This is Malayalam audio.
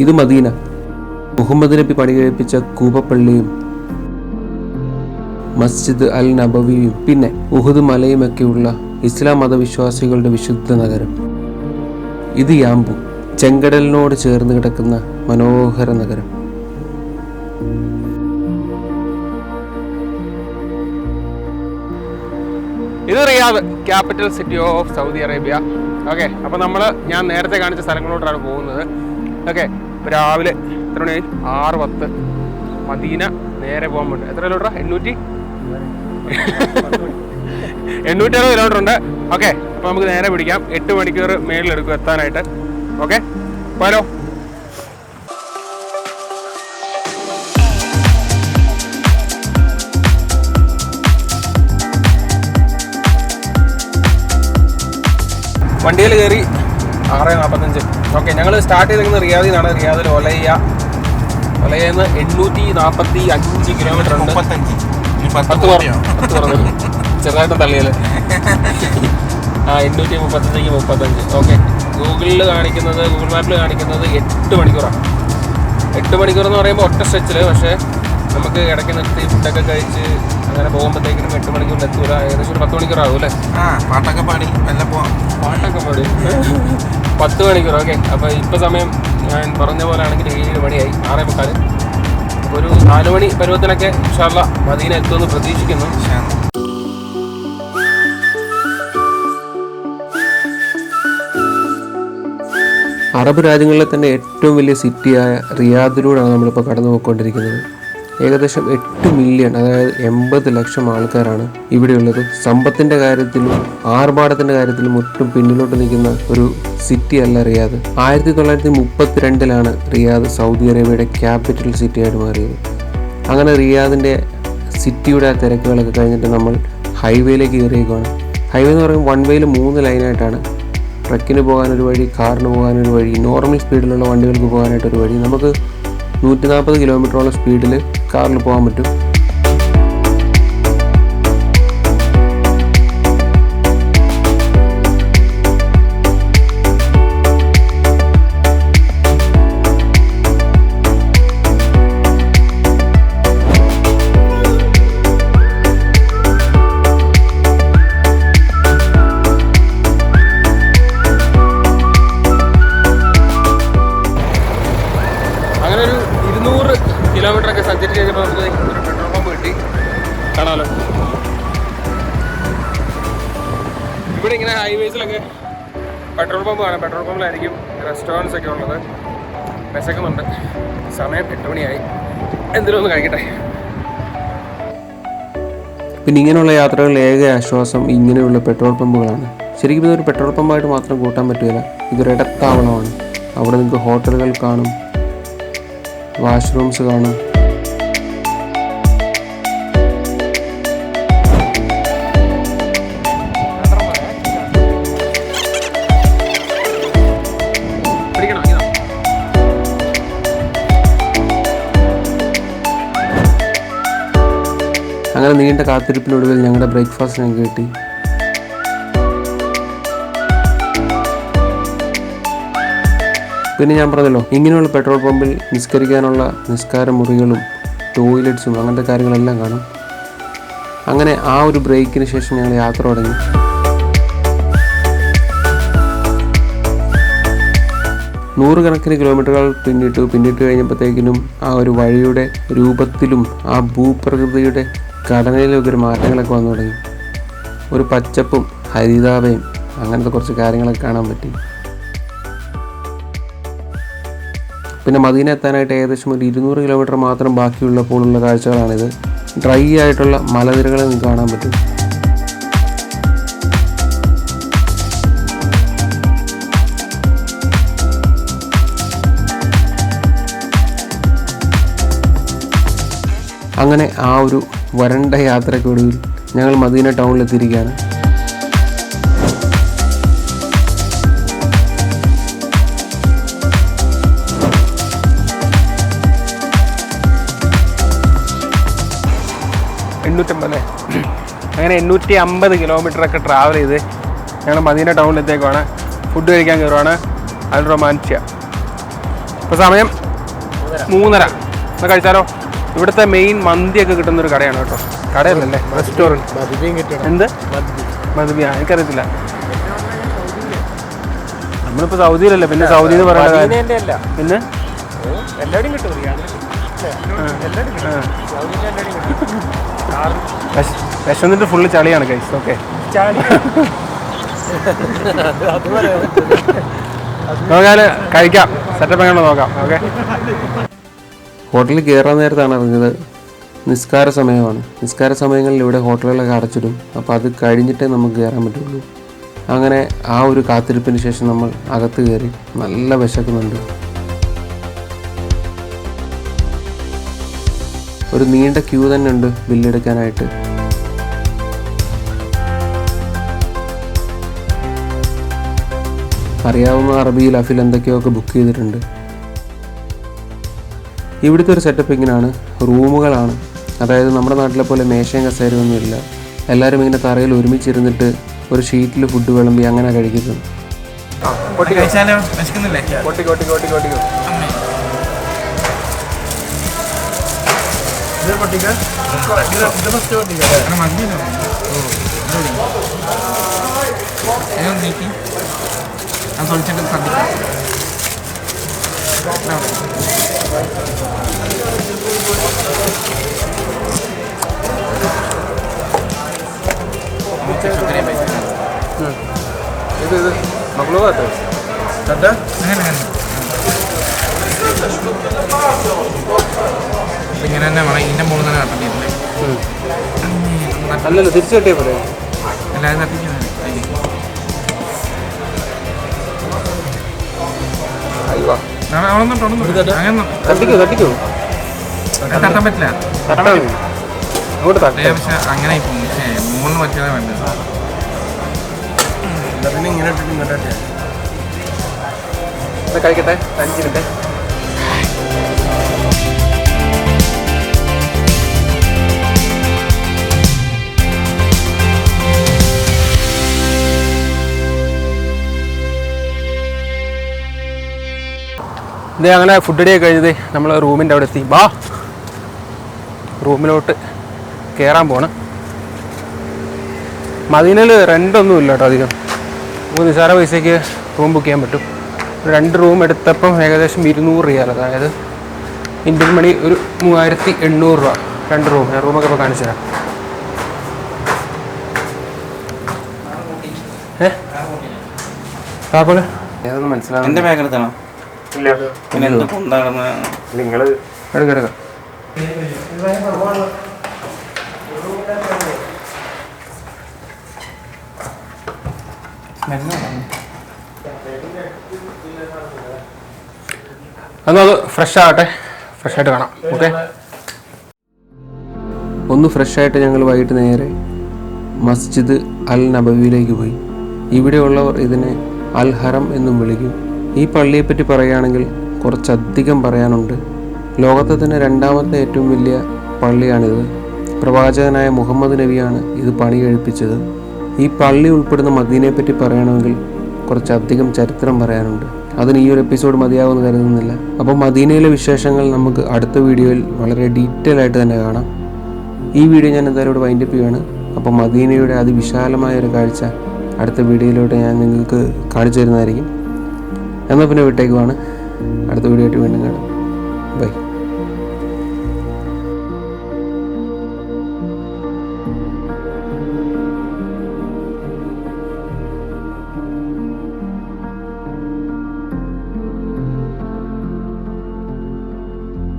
ഇത് മദീന, മുഹമ്മദ് നബി പണി കഴിപ്പിച്ച കൂബപ്പള്ളിയും മസ്ജിദ് അൽ നബവിയും പിന്നെ ഉഹുദ് മലയുമൊക്കെയുള്ള ഇസ്ലാം മതവിശ്വാസികളുടെ വിശുദ്ധ നഗരം. ഇത് യാംബു, ചെങ്കടലിനോട് ചേർന്ന് കിടക്കുന്ന മനോഹര നഗരം. ഇത് Riyadh, capital city of Saudi Arabia. Okay, അപ്പോൾ ഞാൻ നേരത്തെ കാണിച്ച സ്ഥലങ്ങളോട്ടാണ് പോകുന്നത്. ഓക്കെ, ഇപ്പോൾ രാവിലെ എത്ര മണിയായി? 6:10. മദീന നേരെ പോകാൻ വേണ്ടി എത്ര കിലോമീറ്റർ? 860 കിലോമീറ്റർ ഉണ്ട്. ഓക്കെ, അപ്പോൾ നമുക്ക് നേരെ പിടിക്കാം. 8 മണിക്കൂർ മേളിലെടുക്കും എത്താനായിട്ട്. ഓക്കെ, പോയാലോ? വണ്ടിയിൽ കയറി 6:45. ഓക്കെ, ഞങ്ങൾ സ്റ്റാർട്ട് ചെയ്തിരിക്കുന്നത് റിയാദിൽ നിന്നാണ്. റിയാദിൽ ഒലയിൽ നിന്ന് 845 കിലോമീറ്റർ ഉണ്ട്. 10 പറഞ്ഞു ചെറുതായിട്ട് തള്ളിയല്ലേ. 835. ഓക്കെ, ഗൂഗിൾ മാപ്പിൽ കാണിക്കുന്നത് 8 മണിക്കൂറാണ്. 8 മണിക്കൂർ എന്ന് പറയുമ്പോൾ ഒറ്റ സ്ട്രെച്ചിൽ. പക്ഷേ നമുക്ക് ഇടയ്ക്ക് നിർത്തി ഫുഡൊക്കെ കഴിച്ച് അങ്ങനെ പോകുമ്പോഴത്തേക്കിനും 8 മണിക്കൂറിൽ എത്തൂല. ഏകദേശം ഒരു 10 മണിക്കൂറാവും അല്ലേ? പാട്ടൊക്കെ പാടി 10 മണിക്കൂർ. ഓക്കെ, അപ്പോൾ ഇപ്പോൾ സമയം ഞാൻ പറഞ്ഞ പോലെ ആണെങ്കിൽ 7 മണിയായി, 6:45. അപ്പോൾ ഒരു 4 മണി പരുവത്തിനൊക്കെ ഇൻഷാ അല്ലാഹ് മദീന എത്തുമെന്ന് പ്രതീക്ഷിക്കുന്നു. അറബ് രാജ്യങ്ങളിലെ തന്നെ ഏറ്റവും വലിയ സിറ്റിയായ റിയാദിലൂടെയാണ് നമ്മളിപ്പോൾ കടന്നു പോയിക്കൊണ്ടിരിക്കുന്നത്. ഏകദേശം 8 മില്യൺ, അതായത് 80 ലക്ഷം ആൾക്കാരാണ് ഇവിടെയുള്ളത്. സമ്പത്തിൻ്റെ കാര്യത്തിലും ആർഭാടത്തിൻ്റെ കാര്യത്തിലും ഒട്ടും പിന്നിലോട്ട് നിൽക്കുന്ന ഒരു സിറ്റി അല്ല റിയാദ്. 1932 റിയാദ് സൗദി അറേബ്യയുടെ ക്യാപിറ്റൽ സിറ്റിയായിട്ട് മാറിയത്. അങ്ങനെ റിയാദിൻ്റെ സിറ്റിയുടെ ആ തിരക്കുകളൊക്കെ കഴിഞ്ഞിട്ട് നമ്മൾ ഹൈവേയിലേക്ക് കയറിയേക്കുവാണ്. ഹൈവേ എന്ന് പറയുമ്പോൾ 1 വേയിൽ 3 ലൈനായിട്ടാണ്. ട്രക്കിന് പോകാനൊരു വഴി, കാറിന് പോകാനൊരു വഴി, നോർമൽ സ്പീഡിലുള്ള വണ്ടികൾക്ക് പോകാനായിട്ടൊരു വഴി. നമുക്ക് 140 കിലോമീറ്ററോളം സ്പീഡിൽ കാറിൽ പോകാൻ പറ്റും. കിലോമീറ്ററൊക്കെ സഞ്ചരിച്ച് കഴിഞ്ഞപ്പോൾ നമുക്ക് ഒരു പെട്രോൾ പമ്പ് കിട്ടി. കാണാമല്ലോ, ഇവിടെ ഇങ്ങനെ ഹൈവേസിലൊക്കെ പെട്രോൾ പമ്പ് കാണാം. പെട്രോൾ പമ്പിലായിരിക്കും റെസ്റ്റോറൻറ്റ്സ് ഒക്കെ ഉള്ളത്. വിശക്കുന്നുണ്ട്. സമയം 8 മണിയായി. എന്തെങ്കിലും ഒന്ന് കഴിക്കട്ടെ. പിന്നെ ഇങ്ങനെയുള്ള യാത്രകളിൽ ഏക ആശ്വാസം ഇങ്ങനെയുള്ള പെട്രോൾ പമ്പുകളാണ്. ശരിക്കും ഇതൊരു പെട്രോൾ പമ്പായിട്ട് മാത്രം കൂട്ടാൻ പറ്റില്ല. ഇതൊരു ഇടത്താവളമാണ്. അവിടെ നിങ്ങൾക്ക് ഹോട്ടലുകൾ കാണും, വാഷ്റൂംസ് കാണും. അങ്ങനെ നീണ്ട കാത്തിരിപ്പിനൊടുവിൽ ഞങ്ങളുടെ ബ്രേക്ക്ഫാസ്റ്റ് ഞങ്ങൾക്ക് കിട്ടി. പിന്നെ ഞാൻ പറഞ്ഞല്ലോ, ഇങ്ങനെയുള്ള പെട്രോൾ പമ്പിൽ നിസ്കരിക്കാനുള്ള നിസ്കാര മുറികളും ടോയ്ലറ്റ്സും അങ്ങനത്തെ കാര്യങ്ങളെല്ലാം കാണും. അങ്ങനെ ആ ഒരു ബ്രേക്കിന് ശേഷം ഞങ്ങൾ യാത്ര തുടങ്ങി. നൂറുകണക്കിന് കിലോമീറ്ററുകൾ പിന്നിട്ട് കഴിഞ്ഞപ്പോഴത്തേക്കിനും ആ ഒരു വഴിയുടെ രൂപത്തിലും ആ ഭൂപ്രകൃതിയുടെ ഘടനയിലൊക്കെ ഒരു മാറ്റങ്ങളൊക്കെ വന്നു തുടങ്ങി. ഒരു പച്ചപ്പും ഹരിതാപയും അങ്ങനത്തെ കുറച്ച് കാര്യങ്ങളൊക്കെ കാണാൻ പറ്റി. പിന്നെ മദീന എത്താനായിട്ട് ഏകദേശം ഒരു 200 കിലോമീറ്റർ മാത്രം ബാക്കിയുള്ളപ്പോഴുള്ള കാഴ്ചകളാണിത്. ഡ്രൈ ആയിട്ടുള്ള മലനിരകളെ നിങ്ങൾക്ക് കാണാൻ പറ്റും. അങ്ങനെ ആ ഒരു വരണ്ട യാത്രയ്ക്കൊടുവിൽ ഞങ്ങൾ മദീന ടൗണിലെത്തിയിരിക്കുകയാണ്. അങ്ങനെ 850 കിലോമീറ്ററൊക്കെ ട്രാവൽ ചെയ്ത് ഞങ്ങൾ മദീന ടൗണിലെത്തേക്കാണ്. ഫുഡ് കഴിക്കാൻ കയറുവാണ്. അൽ റൊമാൻഷ്യ. ഇപ്പോൾ സമയം 3:30. എന്നാൽ കഴിച്ചാലോ? ഇവിടുത്തെ മെയിൻ മന്തിയൊക്കെ കിട്ടുന്നൊരു കടയാണ് കേട്ടോ. കടയല്ലല്ലേ, റെസ്റ്റോറൻറ്റ്. എന്ത് മദ്ബി? എനിക്കറിയത്തില്ല. നമ്മളിപ്പോൾ സൗദിയിലല്ലേ, പിന്നെ സൗദി എന്ന് പറയുന്നത് പിന്നെ വിശന്നിട്ട് ഫുള്ള് ചളിയാണ് ഗൈസ്. ഓക്കെ, നോക്കാൻ കഴിക്കാം, സെറ്റപ്പ് എങ്ങനെ നോക്കാം. ഓക്കെ, ഹോട്ടലിൽ കയറാൻ നേരത്താണ് അറിഞ്ഞത് നിസ്കാര സമയമാണ്. നിസ്കാര സമയങ്ങളിൽ ഇവിടെ ഹോട്ടലുകളൊക്കെ അടച്ചിടും. അപ്പോൾ അത് കഴിഞ്ഞിട്ടേ നമുക്ക് കയറാൻ പറ്റുള്ളൂ. അങ്ങനെ ആ ഒരു കാത്തിരിപ്പിന് ശേഷം നമ്മൾ അകത്ത് കയറി. നല്ല വിശക്കുന്നുണ്ട്. ഒരു നീണ്ട ക്യൂ തന്നെ ഉണ്ട് ബില്ലെടുക്കാനായിട്ട്. അറിയാവുന്ന അറബിയിൽ അഫിൽ എന്തൊക്കെയൊക്കെ ബുക്ക് ചെയ്തിട്ടുണ്ട്. ഇവിടുത്തെ ഒരു സെറ്റപ്പ് ഇങ്ങനെയാണ്. റൂമുകളാണ്. അതായത് നമ്മുടെ നാട്ടിലെ പോലെ മേശയും കസേരയൊന്നുമില്ല. എല്ലാവരും ഇങ്ങനെ തറയിൽ ഒരുമിച്ചിരുന്നിട്ട് ഒരു ഷീറ്റിൽ ഫുഡ് വിളമ്പി അങ്ങനെ കഴിക്കുന്നത്. ഇത് മക്കളോട്ട് ഇങ്ങനെ തന്നെ വേണം. ഇതിൻ്റെ മുകളിൽ തന്നെ കട്ടണ്ടില്ലേ? അല്ലല്ലോ, തിരിച്ചു കെട്ടിയേ പോലെ എല്ലാവരും തട്ടിക്കുന്നത്. തട്ടിക്കോ തട്ടാൻ പറ്റില്ല. അങ്ങോട്ട് തട്ടേ. പക്ഷെ അങ്ങനെ പോകും. പക്ഷേ മുകളിൽ പറ്റിയതാണ് വേണ്ടത്. പിന്നെ ഇങ്ങനെ ഇങ്ങോട്ട് കഴിക്കട്ടെ. 5 മിനിറ്റ്. ഇതേ അങ്ങനെ ഫുഡ് അടിയൊക്കെ കഴിഞ്ഞത് നമ്മൾ റൂമിൻ്റെ അവിടെ എത്തി. വാ, റൂമിലോട്ട് കയറാൻ പോണം. മദീനയിൽ റെൻ്റൊന്നുമില്ല കേട്ടോ അധികം. നമുക്ക് നിസാര പൈസയ്ക്ക് റൂം ബുക്ക് ചെയ്യാൻ പറ്റും. 2 റൂം എടുത്തപ്പം ഏകദേശം 200 റിയാൽ, അതായത് ഇന്ത്യൻ മണി ഒരു 3800 രൂപ 2 റൂം. ഞാൻ റൂമൊക്കെ ഇപ്പോൾ കാണിച്ചു തരാം. താക്കോല് ഏതൊന്നും മനസ്സിലാവും. എൻ്റെ ബാഗ് എടുത്താണോ? ഇല്ല, പിന്നെ എന്ത് കൊണ്ടാണ് നിങ്ങൾ എടുക്കാം. എന്നാൽ അത് ഫ്രഷ് ആകട്ടെ, ഫ്രഷായിട്ട് കാണാം. ഓക്കെ, ഒന്ന് ഫ്രഷായിട്ട് ഞങ്ങൾ വൈകിട്ട് നേരെ മസ്ജിദ് അൽ നബവിയിലേക്ക് പോയി. ഇവിടെയുള്ളവർ ഇതിനെ അൽ ഹറം എന്നും വിളിക്കും. ഈ പള്ളിയെപ്പറ്റി പറയുകയാണെങ്കിൽ കുറച്ചധികം പറയാനുണ്ട്. ലോകത്തെ തന്നെ 2ാമത്തെ ഏറ്റവും വലിയ പള്ളിയാണിത്. പ്രവാചകനായ മുഹമ്മദ് നബിയാണ് ഇത് പണി കഴിപ്പിച്ചത്. ഈ പള്ളി ഉൾപ്പെടുന്ന മദീനയെപ്പറ്റി പറയണമെങ്കിൽ കുറച്ചധികം ചരിത്രം പറയാനുണ്ട്. അതിന് ഈ ഒരു എപ്പിസോഡ് മതിയാവുമെന്ന് കരുതുന്നില്ല. അപ്പോൾ മദീനയിലെ വിശേഷങ്ങൾ നമുക്ക് അടുത്ത വീഡിയോയിൽ വളരെ ഡീറ്റെയിൽ ആയിട്ട് തന്നെ കാണാം. ഈ വീഡിയോ ഞാൻ എന്തായാലും ഇവിടെ വൈൻഡപ്പ് ചെയ്യുകയാണ്. അപ്പോൾ മദീനയുടെ അതിവിശാലമായ ഒരു കാഴ്ച അടുത്ത വീഡിയോയിലൂടെ ഞാൻ നിങ്ങൾക്ക് കാണിച്ചു തരുന്നതായിരിക്കും. എന്നാൽ പിന്നെ വിട്ടേക്കുവാണ്. അടുത്ത വീഡിയോ ആയിട്ട് വീണ്ടും കാണാം. ബൈ.